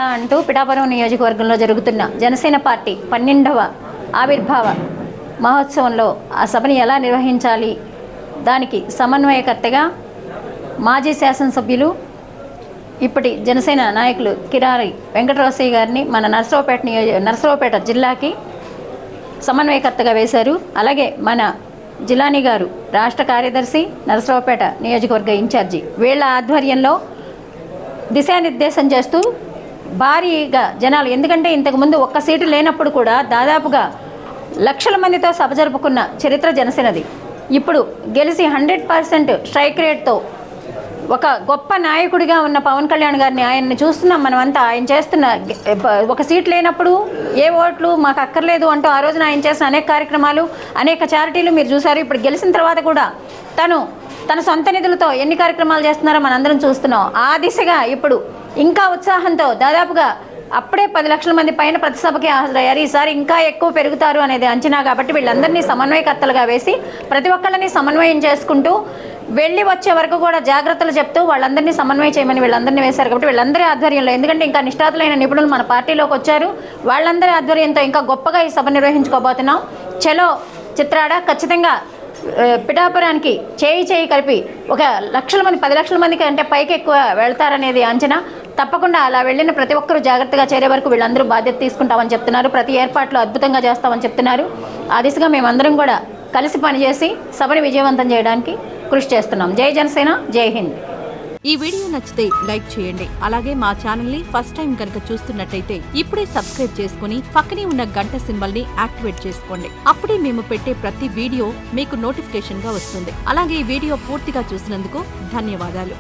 అంటూ పిఠాపురం నియోజకవర్గంలో జరుగుతున్న జనసేన పార్టీ 12వ ఆవిర్భావ మహోత్సవంలో ఆ సభని ఎలా నిర్వహించాలి, దానికి సమన్వయకర్తగా మాజీ శాసనసభ్యులు ఇప్పటి జనసేన నాయకులు కిరారి వెంకటరామయ్య గారిని మన నరసరావుపేట జిల్లాకి సమన్వయకర్తగా వేశారు. అలాగే మన జిలానీ గారు రాష్ట్ర కార్యదర్శి, నరసరావుపేట నియోజకవర్గ ఇన్ఛార్జి. వీళ్ళ ఆధ్వర్యంలో దిశానిర్దేశం చేస్తూ భారీగా జనాలు, ఎందుకంటే ఇంతకుముందు ఒక్క సీటు లేనప్పుడు కూడా దాదాపుగా లక్షల మందితో సభ జరుపుకున్న చరిత్ర జనసేనది. ఇప్పుడు గెలిచి 100% స్ట్రైక్ రేట్తో ఒక గొప్ప నాయకుడిగా ఉన్న పవన్ కళ్యాణ్ గారిని ఆయన్ని చూస్తున్నాం మనమంతా. ఆయన చేస్తున్న ఒక సీట్ లేనప్పుడు ఏ ఓట్లు మాకు అక్కర్లేదు అంటూ ఆ రోజున ఆయన చేసిన అనేక కార్యక్రమాలు, అనేక చారిటీలు మీరు చూశారు. ఇప్పుడు గెలిచిన తర్వాత కూడా తన సొంత నిధులతో ఎన్ని కార్యక్రమాలు చేస్తున్నారో మనందరం చూస్తున్నాం. ఆ దిశగా ఇప్పుడు ఇంకా ఉత్సాహంతో దాదాపుగా అప్పుడే 10 లక్షల మంది పైన ప్రతి సభకి హాజరయ్యారు. ఈసారి ఇంకా ఎక్కువ పెరుగుతారు అనేది అంచనా. కాబట్టి వీళ్ళందరినీ సమన్వయకర్తలుగా వేసి ప్రతి ఒక్కళ్ళని సమన్వయం చేసుకుంటూ వెళ్ళి వచ్చే వరకు కూడా జాగ్రత్తలు చెప్తూ వాళ్ళందరినీ సమన్వయం చేయమని వీళ్ళందరినీ వేశారు. కాబట్టి వీళ్ళందరి ఆధ్వర్యంలో, ఎందుకంటే ఇంకా నిష్ఠాతులైన నిపుణులు మన పార్టీలోకి వచ్చారు, వాళ్ళందరి ఆధ్వర్యంతో ఇంకా గొప్పగా ఈ సభ నిర్వహించుకోబోతున్నాం. చలో చిత్రాడ ఖచ్చితంగా పిఠాపురానికి చేయి కలిపి ఒక లక్షల మంది, 10 లక్షల మందికి అంటే పైకి ఎక్కువ వెళ్తారనేది అంచనా. తప్పకుండా అలా వెళ్ళిన ప్రతి ఒక్కరూ జాగ్రత్తగా చేరే వరకు వీళ్ళందరూ బాధ్యత తీసుకుంటామని చెప్తున్నారు. ప్రతి ఏర్పాట్లు అద్భుతంగా చేస్తామని చెప్తున్నారు. ఆ దిశగా మేమందరం కూడా కలిసి పనిచేసి సభని విజయవంతం చేయడానికి కృషి చేస్తున్నాం. జై జనసేన, జై హింద్. ఈ వీడియో నచ్చితే లైక్ చేయండి. అలాగే మా ఛానల్ ని ఫస్ట్ టైం కనుక చూస్తున్నట్టయితే ఇప్పుడే సబ్స్క్రైబ్ చేసుకుని పక్కనే ఉన్న గంట సింబల్ ని యాక్టివేట్ చేసుకోండి. అప్పుడే మేము పెట్టే ప్రతి వీడియో మీకు నోటిఫికేషన్ గా వస్తుంది. అలాగే ఈ వీడియో పూర్తిగా చూసినందుకు ధన్యవాదాలు.